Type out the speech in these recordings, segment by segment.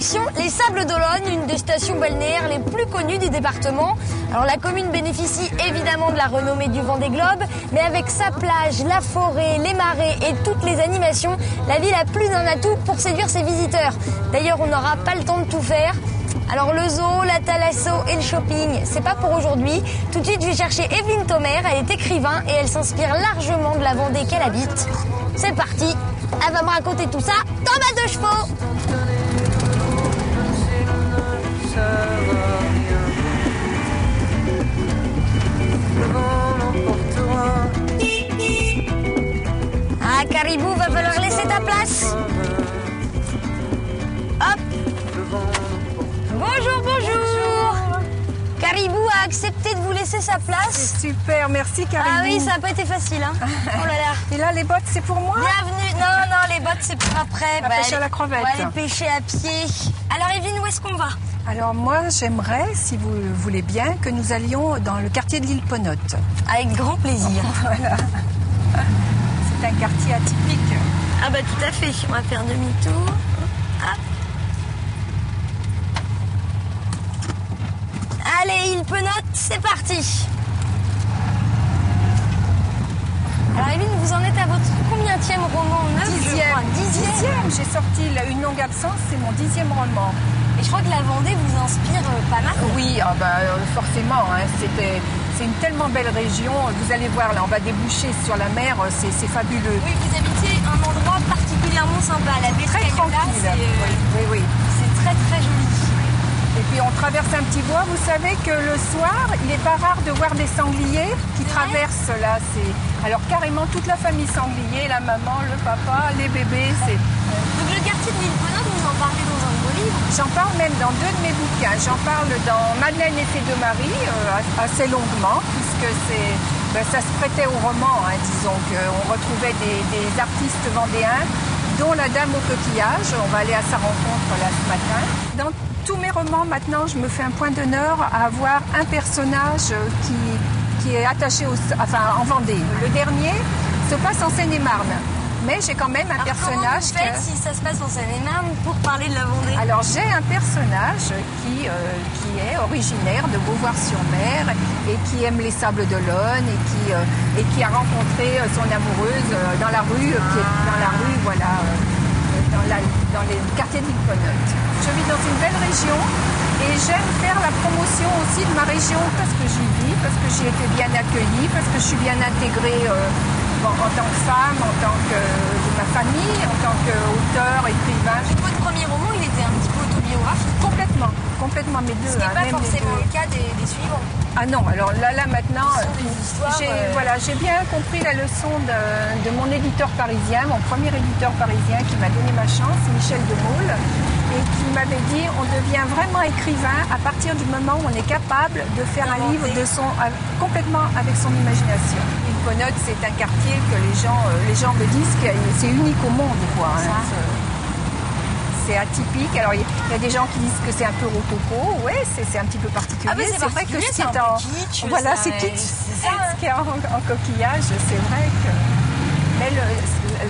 Direction les Sables d'Olonne, une des stations balnéaires les plus connues du département. Alors la commune bénéficie évidemment de la renommée du Vendée Globe, mais avec sa plage, la forêt, les marais et toutes les animations, la ville a plus d'un atout pour séduire ses visiteurs. D'ailleurs, on n'aura pas le temps de tout faire. Alors le zoo, la thalasso et le shopping, c'est pas pour aujourd'hui. Tout de suite, je vais chercher Evelyne Thomer, elle est écrivain et elle s'inspire largement de la Vendée qu'elle habite. C'est parti, elle va me raconter tout ça dans Balle de chevaux. Ah, Caribou, va falloir laisser ta place. Hop. Bonjour, bonjour. Caribou a accepté de vous laisser sa place. C'est super, merci Caribou. Ah oui, ça n'a pas été facile, hein. Oh là là. Et là, les bottes, c'est pour moi? Bienvenue. Non, les bottes, c'est pour après. La pêche à la crevette. On va aller pêcher à pied. Alors, Evelyne, où est-ce qu'on va? Alors moi, j'aimerais, si vous le voulez bien, que nous allions dans le quartier de l'île Ponotte. Avec grand plaisir. Voilà. C'est un quartier atypique. Ah bah tout à fait. On va faire demi-tour. Hop. Allez, île Ponotte, c'est parti. Alors Evelyne, vous en êtes à votre combienième roman? 10e. 10e. J'ai sorti Une longue absence, c'est mon 10e roman. Et je crois que la Vendée vous inspire pas mal. Oui, forcément. Hein, c'est une tellement belle région. Vous allez voir, là, on va déboucher sur la mer. C'est fabuleux. Oui, vous habitez un endroit particulièrement sympa, la baie Très tranquille. Oui. C'est très très joli. Et puis on traverse un petit bois. Vous savez que le soir, il n'est pas rare de voir des sangliers qui traversent là. Alors carrément toute la famille sanglier, la maman, le papa, les bébés. Donc le quartier de l'île Ponotte, vous en parlez dans un de vos livres? J'en parle même dans 2 de mes bouquins. J'en parle dans Madeleine et Fée de Marie, assez longuement, puisque ça se prêtait au roman. Hein, disons qu'on retrouvait des artistes vendéens, dont la Dame au coquillage. On va aller à sa rencontre là ce matin. Dans tous mes romans, maintenant, je me fais un point d'honneur à avoir un personnage qui est attaché en Vendée. Le dernier se passe en Seine-et-Marne. Mais j'ai quand même un personnage. Comment vous faites si ça se passe en Seine-et-Marne pour parler de la Vendée? Alors j'ai un personnage qui est originaire de Beauvoir-sur-Mer et qui aime les Sables d'Olonne et qui a rencontré son amoureuse dans la rue, dans les quartiers de l'île Ponotte. Je vis dans une belle région et j'aime faire la promotion aussi de ma région parce que j'y vis, parce que j'y ai été bien accueillie, parce que je suis bien intégrée en tant que femme, en tant que de ma famille, en tant qu'auteur, écrivain. Votre premier roman, il était un petit peu autobiographique? Complètement, mes deux. Ce n'est pas forcément le cas des suivants. Ah non, alors là maintenant, j'ai bien compris la leçon de mon éditeur parisien, mon premier éditeur parisien qui m'a donné ma chance, Michel de Maulle, et qui m'avait dit on devient vraiment écrivain à partir du moment où on est capable de faire un livre complètement avec son imagination. L'île Ponotte, c'est un quartier que les gens me disent que c'est unique au monde, quoi. Hein. C'est atypique. Alors il y a des gens qui disent que c'est un peu rococo. Ouais, c'est un petit peu particulier. Ah mais c'est vrai que c'est un peu kitsch. Voilà, c'est kitsch. C'est ça. Ce qui est en coquillage, c'est vrai que. Mais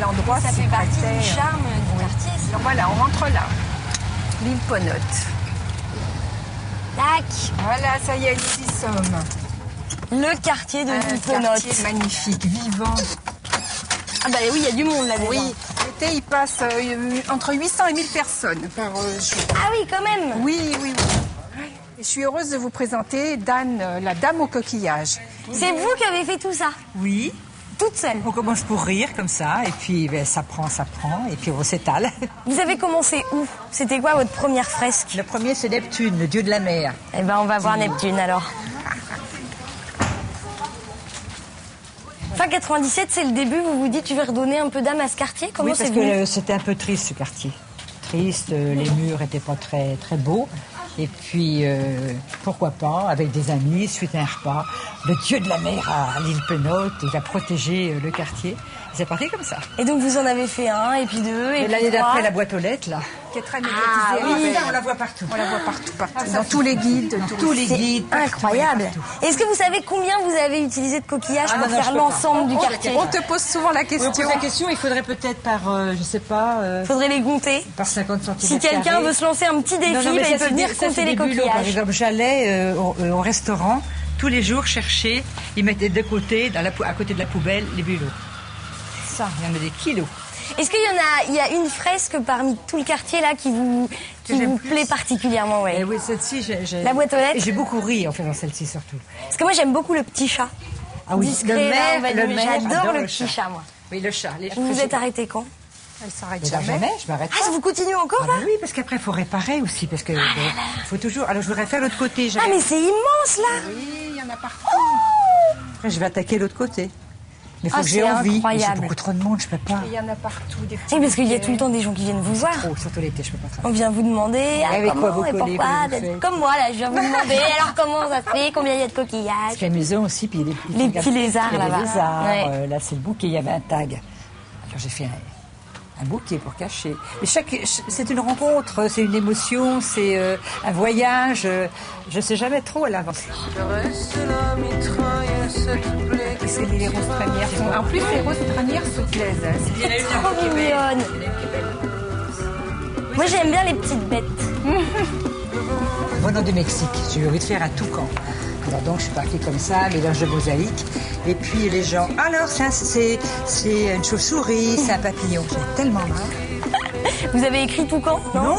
l'endroit, ça fait partie du charme du quartier. Donc voilà, on rentre là. L'île Ponotte. Tac. Voilà, ça y est, nous y sommes. Le quartier de l'île Ponotte. Quartier magnifique, vivant. Ah bah oui, il y a du monde là déjà. Oui. L'été, il passe entre 800 et 1000 personnes par jour. Ah oui, quand même. Oui. Et je suis heureuse de vous présenter Dan, la Dame au coquillage. C'est vous qui avez fait tout ça? Oui. Toute seule? On commence pour rire comme ça, et puis ça prend, et puis on s'étale. Vous avez commencé où? C'était quoi votre première fresque? Le premier, c'est Neptune, le dieu de la mer. Eh ben, on va voir Neptune alors. Fin 97, c'est le début, vous vous dites, tu veux redonner un peu d'âme à ce quartier? Comment c'est venu? Oui, parce que c'était un peu triste ce quartier. Triste, les murs n'étaient pas très, très beaux. Et puis, pourquoi pas, avec des amis, suite à un repas, le dieu de la mer à l'île Ponotte, il a protégé le quartier. C'est parti comme ça. Et donc vous en avez fait un, et puis deux, et puis l'année trois. d'après, la boîte aux lettres, là. Qui est très médiatisée. Oui, ça, on la voit partout. On la voit partout. Dans tous les guides. Tous les C'est guides. incroyable. Est-ce que vous savez combien vous avez utilisé de coquillages pour faire l'ensemble du quartier? On te pose souvent la question. Pour la question, il faudrait peut-être par, je sais pas... Faudrait les compter. Par 50 cm. Si quelqu'un veut se lancer un petit défi, il peut venir compter les coquillages. Par exemple, j'allais au restaurant tous les jours chercher, ils mettaient de côté, à côté de la poubelle, les bulots. Ça, il y en a des kilos. Est-ce qu'il y a une fresque parmi tout le quartier là qui vous plaît particulièrement, ouais. Oui, celle-ci, la boîte aux lettres. Et j'ai beaucoup ri en faisant celle-ci surtout. Parce que moi j'aime beaucoup le petit chat. Ah oui, discret, le maire, j'adore le petit chat, moi. Oui, le chat. Vous vous êtes arrêté quand? Elle s'arrête jamais, je m'arrête pas. Ah, vous continuez encore là? Oui, parce qu'après il faut réparer aussi, parce que faut toujours. Alors je voudrais faire l'autre côté. Ah mais c'est immense là. Oui, il y en a partout. Après je vais attaquer l'autre côté. Mais il faut que j'ai c'est envie. incroyable. J'ai beaucoup trop de monde, je peux pas. Il y en a partout. Des petits Oui, parce qu'il y a tout le temps des gens qui viennent vous voir. Oh, surtout l'été, je peux pas On travailler. vient vous demander avec quoi comment vous et collez, pourquoi. comment vous faites Comme moi là, je viens vous demander alors comment ça se fait, combien il y a de coquillages. C'est amusant aussi, puis il y a des Les petits lézards, il y a des là-bas. lézards, Ouais. là c'est le bouquet, il y avait un tag. Alors j'ai fait un bouquet pour cacher. Mais c'est une rencontre, c'est une émotion, c'est un voyage. Je sais jamais trop à l'avance. C'est les roses tranières. En plus, les roses tranières se plaisent. Il y en a une Trop mignonne. Moi j'aime bien les petites bêtes. Venant du Mexique, j'ai eu envie de faire un toucan. Alors donc je suis partie comme ça, mélange de mosaïque. Et puis les gens, alors ça c'est une chauve-souris, c'est un papillon. J'ai tellement marre. Vous avez écrit toucan, non? Non.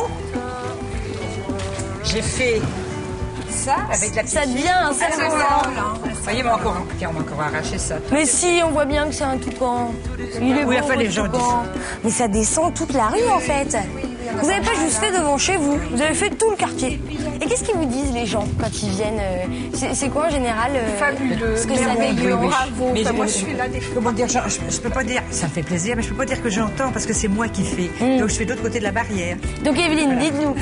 J'ai fait ça avec la petite Ça devient un cerf-volant. Vous voyez, on va encore arracher ça. Mais si, on voit bien que c'est un toucan. Il est Oui, beau, enfin, les votre gens toucan. Mais ça descend toute la rue en fait. Vous n'avez pas juste fait devant chez vous, vous avez fait tout le quartier. Et qu'est-ce qu'ils vous disent les gens quand ils viennent C'est quoi en général Fabuleux, ce que ça merveilleux, dégage? bravo. Mais Moi, je suis là des fois. Comment dire, je peux pas dire, ça me fait plaisir, mais je peux pas dire que j'entends parce que c'est moi qui fais. Donc je fais de l'autre côté de la barrière. Donc Evelyne, dites-nous,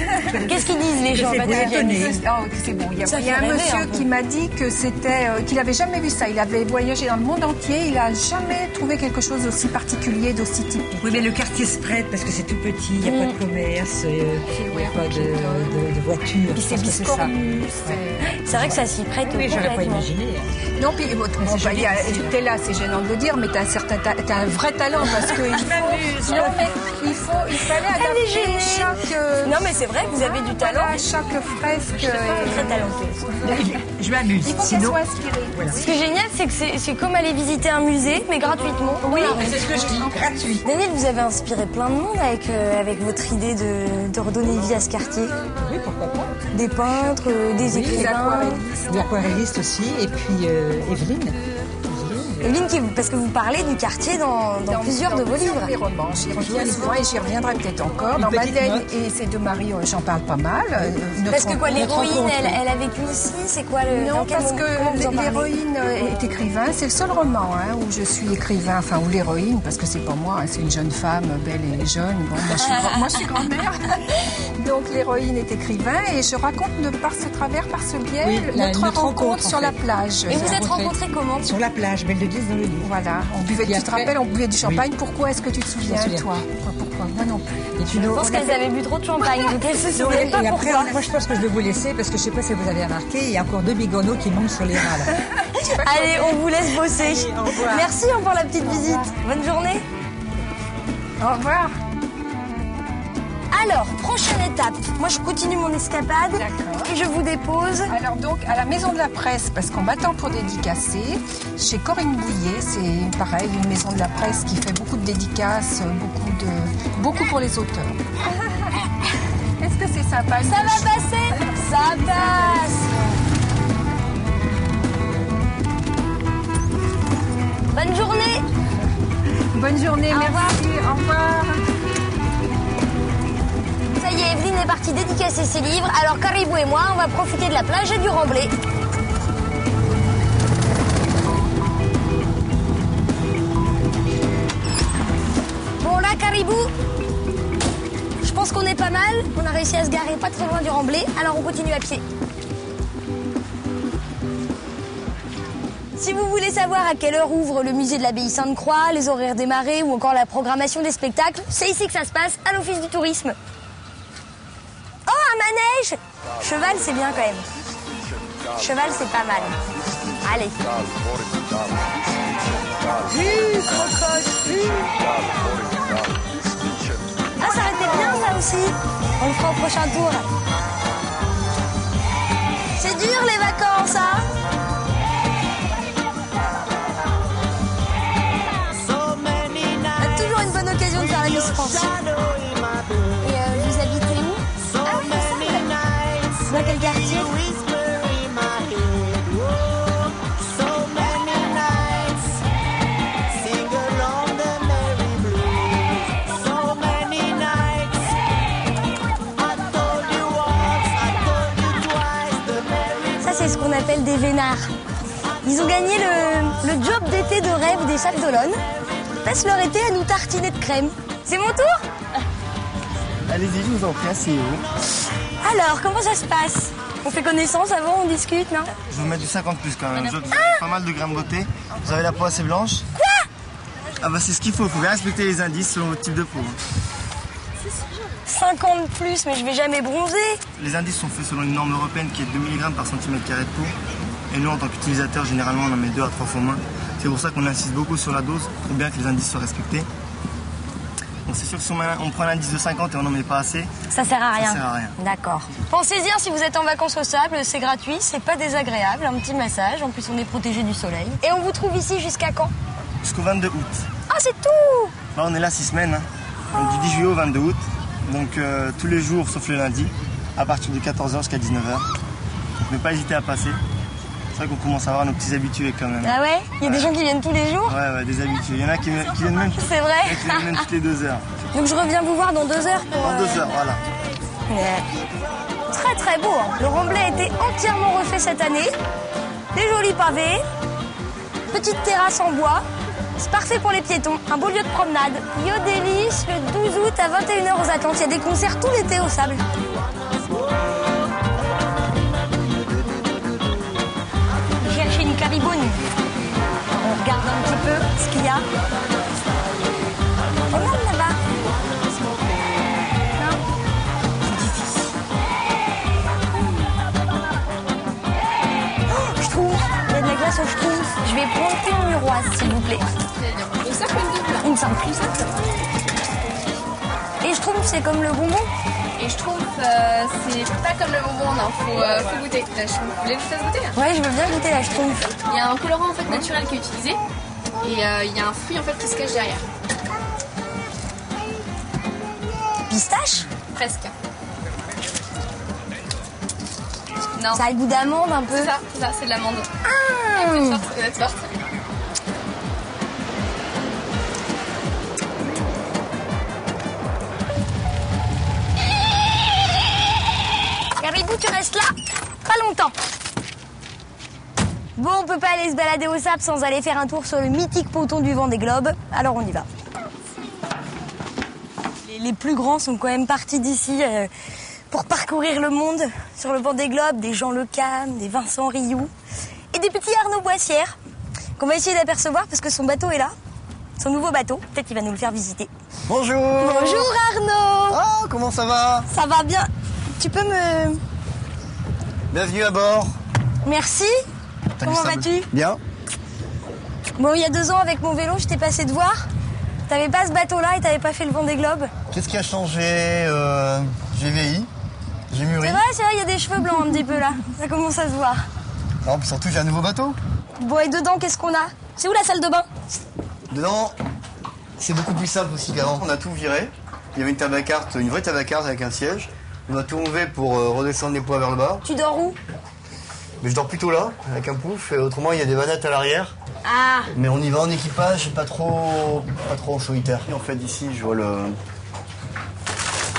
qu'est-ce qu'ils disent les gens fais quand ils bouillonner. viennent? Oh, c'est bon. Il y Ça a fait un rêver, monsieur un peu. qui m'a dit que qu'il avait jamais vu ça. Il avait voyagé dans le monde entier. Il a jamais trouvé quelque chose d'aussi particulier, d'aussi typique. Oui, mais le quartier se prête parce que c'est tout petit, il n'y a pas de commerce, il n'y a pas de voiture. Puis c'est Je pense que c'est biscornu. C'est vrai que ça s'y prête Oui, j'aurais pas complètement. imaginé. Non, puis t'es là, c'est gênant de le dire, mais t'as un vrai talent parce que non, mais il fallait adapter chaque. Non mais c'est vrai que vous avez du talent. Voilà, chaque fresque. Très talentueuse. Je m'amuse. Il faut qu'elle Sinon, soit inspirée. Ce qui est génial, c'est que c'est comme aller visiter un musée, mais gratuitement. oui, Voilà. c'est ce que je dis, gratuit. Daniel, vous avez inspiré plein de monde avec votre idée de redonner vie à ce quartier. Oui, pourquoi pas. Des peintres, des écrivains. Des aquarellistes aussi, et puis Evelyne. Evelyne, parce que vous parlez du quartier dans plusieurs de vos livres. Mes romans, j'y reviens souvent et j'y reviendrai peut-être encore. Une Dans petite Madeleine note. et ses deux maris, j'en parle pas mal. Parce que quoi, l'héroïne, rencontre. elle a vécu ici, c'est quoi le... Non, dans quel parce moment- comment vous en que parlez? l'héroïne est écrivain. C'est le seul roman où je suis écrivain, enfin, ou l'héroïne, parce que c'est pas moi, c'est une jeune femme, belle et jeune. Bon, moi, je suis grand-mère. Donc, l'héroïne est écrivain et je raconte par ce travers, par ce biais, Oui, notre notre rencontre rencontre, sur en la fait. plage. Et vous êtes rencontré. rencontrés comment? Sur la plage, Belle de Guise dans le livre. Voilà, on buvait, Et tu te après- rappelles, on buvait du champagne. Pourquoi est-ce que tu te souviens, Je me souviens. toi Pourquoi Moi non plus. Et puis Je nous, pense on a qu'elles avaient bu trop de champagne, donc elles se Non, souviennent pas et après, pourquoi. moi je pense que je vais vous laisser parce que je sais pas si vous avez remarqué, il y a encore 2 bigorneaux qui montent sur les rails. Allez, on vous laisse bosser. Allez, au revoir. Merci pour la petite visite. Bonne journée. Au revoir. Alors, prochaine étape. Moi, je continue mon escapade D'accord. et je vous dépose. Alors donc à la Maison de la Presse, parce qu'on m'attend pour dédicacer, chez Corinne Bouillet, c'est pareil, une maison de la presse qui fait beaucoup de dédicaces, beaucoup pour les auteurs. Est-ce que c'est sympa? Ça va passer. Ça passe. Bonne journée. Bonne journée, Au merci, au revoir. Ça y est, Evelyne est partie dédicacer ses livres. Alors, Caribou et moi, on va profiter de la plage et du remblai. Bon, là, Caribou, je pense qu'on est pas mal. On a réussi à se garer pas très loin du remblai. Alors, on continue à pied. Si vous voulez savoir à quelle heure ouvre le musée de l'abbaye Sainte-Croix, les horaires des marées ou encore la programmation des spectacles, c'est ici que ça se passe, à l'office du tourisme. Oh, un manège! Cheval, c'est bien quand même. Cheval, c'est pas mal. Allez. Crocotte. Ah, ça aurait été bien ça aussi. On le fera au prochain tour. C'est dur les vacances, hein? Toujours une bonne occasion de faire la Miss France. Et vous habitez où? Ah oui, c'est ça. Dans quel quartier? Ça, c'est ce qu'on appelle des vénards. Ils ont gagné le job d'été de rêve des Sables d'Olonne. Passe leur été à nous tartiner de crème. C'est mon tour? Allez-y, je vous en prie, asseyez-vous. Alors, comment ça se passe? On fait connaissance avant, on discute, non? Je vais vous mettre du 50 plus quand même. Je vois que vous avez pas mal de grains de beauté. Vous avez la peau assez blanche. Quoi? Ah bah c'est ce qu'il faut. Il faut bien respecter les indices selon votre type de peau. 50 plus, mais je vais jamais bronzer. Les indices sont faits selon une norme européenne qui est 2 mg par cm² de peau. Et nous, en tant qu'utilisateurs, généralement, on en met 2 à 3 fois moins. C'est pour ça qu'on insiste beaucoup sur la dose pour bien que les indices soient respectés. Donc c'est sûr que si on prend un indice de 50 et on n'en met pas assez, ça sert à rien. Ça sert à rien. D'accord. Pensez-y, si vous êtes en vacances au sable, c'est gratuit, c'est pas désagréable, un petit massage, en plus on est protégé du soleil. Et on vous trouve ici jusqu'à quand? Jusqu'au 22 août. Ah, c'est tout! Là, on est là 6 semaines, hein. Donc, du 10 juillet au 22 août. Donc tous les jours sauf le lundi, à partir de 14h jusqu'à 19h. Ne pas hésiter à passer. C'est vrai qu'on commence à avoir nos petits habitués quand même. Ah ouais? Il y a des gens qui viennent tous les jours? Ouais, des habitués. Il y en a qui viennent même, c'est vrai? Qui viennent même toutes les 2 heures. Donc je reviens vous voir dans 2 heures pour... Dans 2 heures, voilà. Très très beau, hein. Le Remblai a été entièrement refait cette année. Des jolis pavés, petite terrasse en bois. C'est parfait pour les piétons, un beau lieu de promenade. Yodelis, le 12 août à 21h aux Atlantes. Il y a des concerts tout l'été au sable. J'ai cherché une cariboune. On regarde un petit peu ce qu'il y a. Regarde là-bas. Non? Oh, je trouve. Il y a de la glace au schtroumpf. Je vais prendre une muroise, s'il vous plaît. Une simple ou une double? Une simple. Et je trouve que c'est comme le bonbon. Et je trouve c'est pas comme le bonbon, non, faut goûter. Là, vous voulez que je fasse goûter? Ouais, je veux bien goûter la schtroumpf. Il y a un colorant en fait naturel qui est utilisé et il y a un fruit en fait qui se cache derrière. Pistache? Presque. Non. Ça a le goût d'amande un peu. C'est ça, c'est de l'amande. Ah. C'est forte. Caribou, tu restes là pas longtemps. Bon, on peut pas aller se balader au sable sans aller faire un tour sur le mythique ponton du Vendée Globe. Alors on y va. Les plus grands sont quand même partis d'ici pour parcourir le monde sur le Vendée Globe. Des Jean Le Cam, des Vincent Rioux et des petits Arnaud Boissière qu'on va essayer d'apercevoir parce que son bateau est là. Son nouveau bateau, peut-être qu'il va nous le faire visiter. Bonjour. Bonjour Arnaud. Ah, comment ça va? Ça va bien. Tu peux me... Bienvenue à bord. Merci. Comment vas-tu? Bien. Bon, il y a 2 ans, avec mon vélo, je t'ai passé de voir. T'avais pas ce bateau-là et t'avais pas fait le Vendée Globe. Qu'est-ce qui a changé? J'ai vieilli, j'ai mûri. C'est vrai, il y a des cheveux blancs un petit peu là. Ça commence à se voir. Non, puis surtout j'ai un nouveau bateau. Bon, et dedans, qu'est-ce qu'on a? C'est où la salle de bain? Dedans, c'est beaucoup plus simple aussi qu'avant. On a tout viré. Il y avait une table à cartes, une vraie table à cartes avec un siège. On a tout enlevé pour redescendre les poids vers le bas. Tu dors où? Mais je dors plutôt là, avec un pouf. Et autrement, il y a des vanettes à l'arrière. Ah. Mais on y va en équipage, pas trop en solitaire. Et en fait, ici, je vois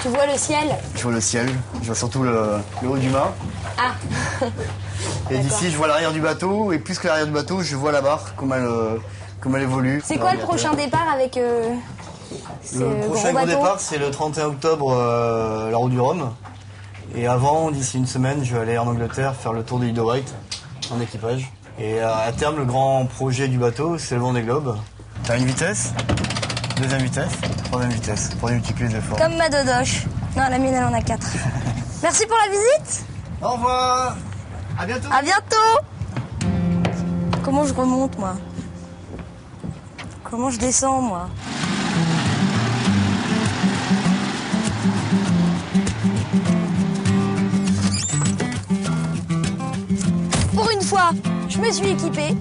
Tu vois le ciel? Je vois le ciel, je vois surtout le haut du mât. Ah. Et d'ici, je vois l'arrière du bateau. Et plus que l'arrière du bateau, je vois la barre, comme elle évolue. C'est quoi le prochain départ avec Le prochain gros départ, c'est le 31 octobre, la route du Rhum. Et avant, d'ici une semaine, je vais aller en Angleterre faire le tour de l'île de Wight en équipage. Et à terme, le grand projet du bateau, c'est le Vendée Globe. T'as une vitesse, deuxième vitesse, troisième vitesse, pour démultiplier les efforts. Comme ma dodoche. Non, la mienne, elle en a 4. Merci pour la visite. Au revoir. À bientôt. À bientôt. Comment je remonte, moi? Comment je descends, moi? Pour une fois, je me suis équipée.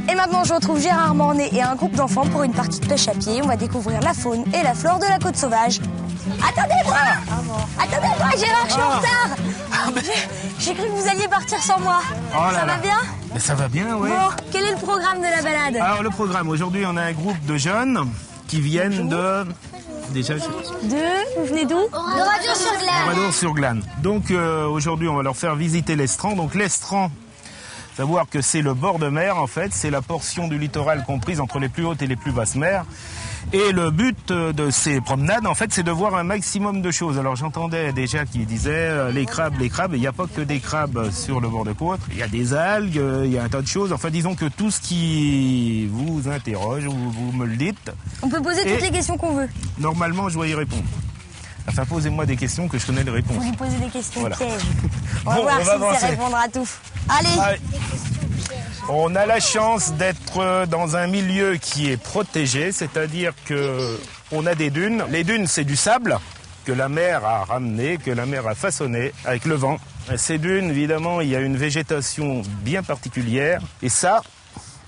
Et maintenant, je retrouve Gérard Mornay et un groupe d'enfants pour une partie de pêche à pied. On va découvrir la faune et la flore de la côte sauvage. Attendez-moi! Attendez-moi, Gérard, je suis en retard! J'ai cru que vous alliez partir sans moi. Ça va bien? Mais ça va bien, oui. Bon, quel est le programme de la balade? Alors, le programme, aujourd'hui, on a un groupe de jeunes qui viennent de... Déjà, Vous venez d'où? De Radio-sur-Glane. Radour-sur-Glane. Donc, aujourd'hui, on va leur faire visiter l'Estran. Donc, l'Estran, savoir que c'est le bord de mer, en fait. C'est la portion du littoral comprise entre les plus hautes et les plus basses mers. Et le but de ces promenades, en fait, c'est de voir un maximum de choses. Alors, j'entendais déjà qui disaient les crabes. Il n'y a pas que des crabes sur le bord de côte. Il y a des algues, il y a un tas de choses. Enfin, disons que tout ce qui vous interroge, vous me le dites. On peut poser toutes les questions qu'on veut. Normalement, je dois y répondre. Enfin, posez-moi des questions que je connais les réponses. Vous lui posez des questions pièges. On Bon, va on va voir s'il avancer. sait répondre à tout. Allez. On a la chance d'être dans un milieu qui est protégé, c'est-à-dire que on a des dunes. Les dunes, c'est du sable que la mer a ramené, que la mer a façonné avec le vent. Ces dunes, évidemment, il y a une végétation bien particulière. Et ça,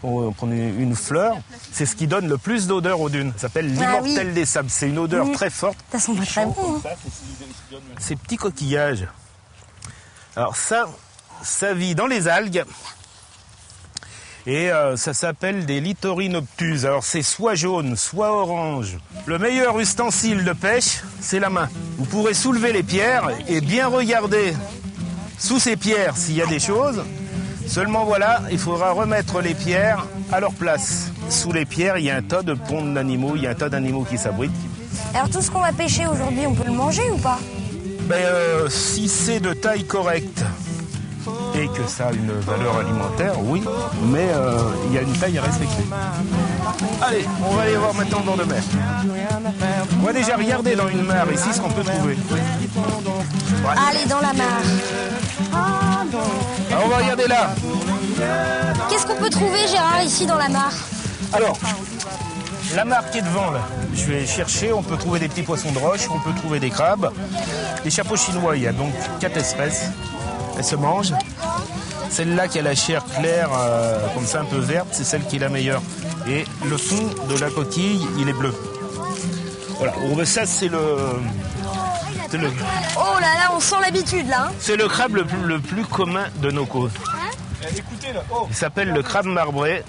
on prend une fleur, c'est ce qui donne le plus d'odeur aux dunes. Ça s'appelle l'immortel des sables. C'est une odeur très forte. Ça sent pas très bon. Ces petits coquillages. Alors ça vit dans les algues. Et ça s'appelle des lithorinoptus. Alors c'est soit jaune, soit orange. Le meilleur ustensile de pêche, c'est la main. Vous pourrez soulever les pierres et bien regarder sous ces pierres s'il y a des choses. Seulement voilà, il faudra remettre les pierres à leur place. Sous les pierres, il y a un tas de ponts d'animaux, il y a un tas d'animaux qui s'abritent. Alors tout ce qu'on va pêcher aujourd'hui, on peut le manger ou pas? Si c'est de taille correcte et que ça a une valeur alimentaire, oui, mais il y a une taille à respecter. Allez, on va aller voir maintenant le bord de mer. On va déjà regarder dans une mare ici ce qu'on peut trouver. Allez, dans la mare. Alors, on va regarder là. Qu'est-ce qu'on peut trouver, Gérard, ici dans la mare? Alors, la mare qui est devant, là, je vais chercher, on peut trouver des petits poissons de roche, on peut trouver des crabes. Les chapeaux chinois, il y a donc 4 espèces. Elles se mangent. Celle-là qui a la chair claire, comme ça un peu verte, c'est celle qui est la meilleure. Et le fond de la coquille, il est bleu. Voilà, ça c'est le... Oh là là, on sent l'habitude là. C'est le crabe le plus commun de nos côtes. Il s'appelle le crabe marbré.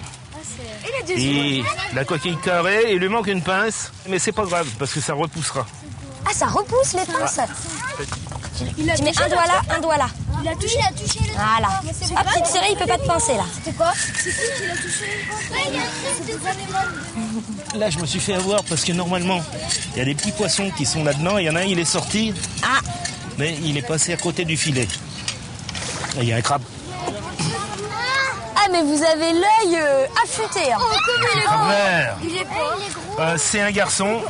Et la coquille carrée, il lui manque une pince, mais c'est pas grave parce que ça repoussera. Ah, ça repousse les pinces. Tu mets un doigt là, un doigt là. Il a touché. Voilà. Ah, petite série, il peut pas te pincer là. C'est quoi? C'est qui l'a touché? Là, je me suis fait avoir parce que normalement, il y a des petits poissons qui sont là-dedans. Il y en a un, il est sorti, mais il est passé à côté du filet. Là, il y a un crabe. Ah, mais vous avez l'œil affûté. Hein. Il est pas. C'est un garçon.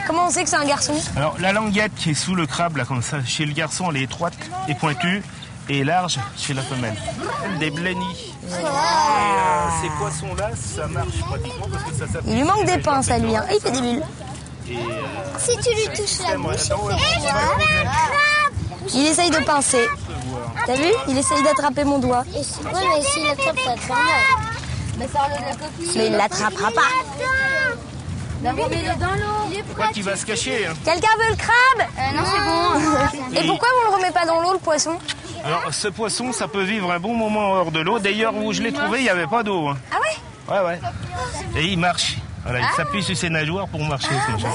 Comment on sait que c'est un garçon? Alors, la languette qui est sous le crabe, là, comme ça, chez le garçon, elle est étroite et pointue, et large chez la femelle. Des blennies. Ces poissons-là, ça marche pratiquement parce que ça s'appelle... Il lui manque des pinces à lui, hein. Il fait des bulles. Si tu lui touches la bouche, Il essaye de pincer. T'as vu? Il essaye d'attraper mon doigt. Oui, mais s'il attrape, ça va te faire mal. Mais sors-le de la coquille. Mais il l'attrapera pas. D'abord, mets-le dans l'eau. Il est Quoi qu'il va se cacher, hein. Quelqu'un veut le crabe? Non, c'est bon. Et pourquoi on le remet pas dans l'eau, le poisson? Alors, ce poisson, ça peut vivre un bon moment hors de l'eau. D'ailleurs, où je l'ai trouvé, il n'y avait pas d'eau. Hein. Ah ouais? Ouais. Et il marche. Voilà, il s'appuie sur ses nageoires pour marcher. Comme ça.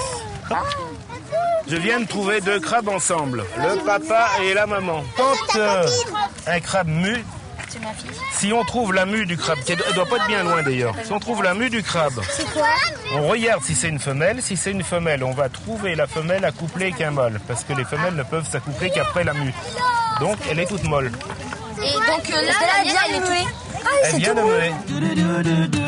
Je viens de trouver 2 crabes ensemble, le papa et la maman. Quand un crabe mue, si on trouve la mue du crabe, elle ne doit pas être bien loin d'ailleurs, si on trouve la mue du crabe, on regarde si c'est une femelle. Si c'est une femelle, on va trouver la femelle acouplée qu'un mâle, parce que les femelles ne peuvent s'accoupler qu'après la mue. Donc elle est toute molle. Et donc là, Parce que là, la elle mienne, vient elle est de toute... muer. Ah oui, Elle c'est vient tout de beau. muer.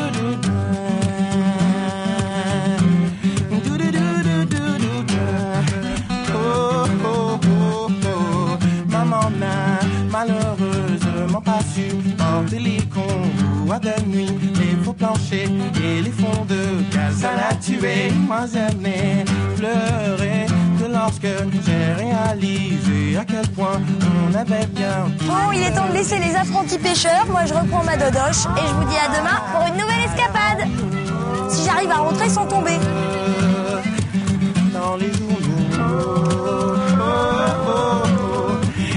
Maman n'a malheureusement pas su porter les convois de nuit, les faux planchers et les fonds de gaz. Ça l'a tué. Moi j'aimais pleurer que lorsque j'ai réalisé à quel point on avait bien. Bon, il est temps de laisser les apprentis pêcheurs. Moi, je reprends ma dodoche et je vous dis à demain pour une nouvelle escapade. Si j'arrive à rentrer sans tomber. Dans les journaux,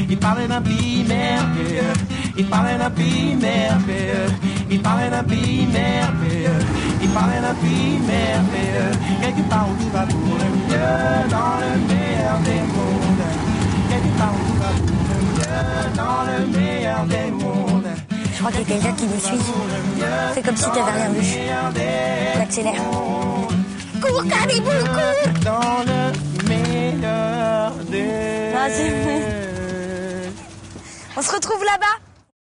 il parlait d'un pays merveilleux, il parlait d'un pays merveilleux, il parlait d'un pays merveilleux, il parlait d'un pays merveilleux, quelque part où tout va pour le mieux, dans le meilleur des mondes, quelque part où tout va pour le mieux, dans le meilleur des mondes. Je crois qu'il y a quelqu'un qui nous suit. Fais comme si t'avais rien vu. J'accélère. Cours, caribou, cours! Dans le meilleur des... Ah, c'est bon. On se retrouve là-bas.